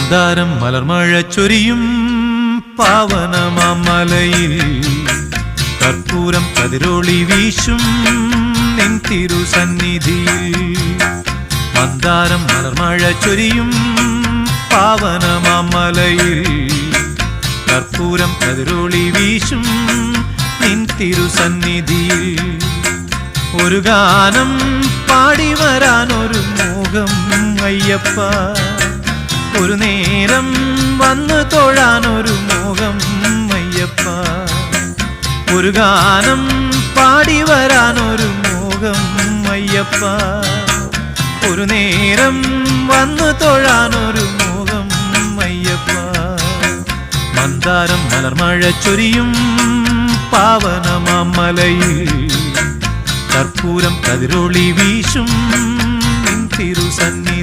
മന്ദാരം മലർമഴ ചൊരിയും പാവനമാമലയിൽ കർപ്പൂരം കതിരൊളി വീശും നിൻ തിരുസന്നിധിയിൽ. മന്ദാരം മലർമഴ ചൊരിയും പാവനമാമലയിൽ കർപ്പൂരം കതിരൊളി വീശും നിൻ തിരുസന്നിധിയിൽ. ഒരു ഗാനം പാടി വരാനൊരു മോഹം അയ്യപ്പ, ഒരു നേരം വന്നു തൊഴാനൊരു മോഹം അയ്യപ്പ. ഒരു ഗാനം പാടി വരാനൊരു മോഹം അയ്യപ്പ, ഒരു നേരം വന്നു തൊഴാനൊരു മോഹം അയ്യപ്പ. മന്ദാരം മലർമഴ ചൊരിയും പാവനമാമലയിൽ കർപ്പൂരം കതിരൊളി വീശും നിൻ തിരുസന്നിധിയിൽ.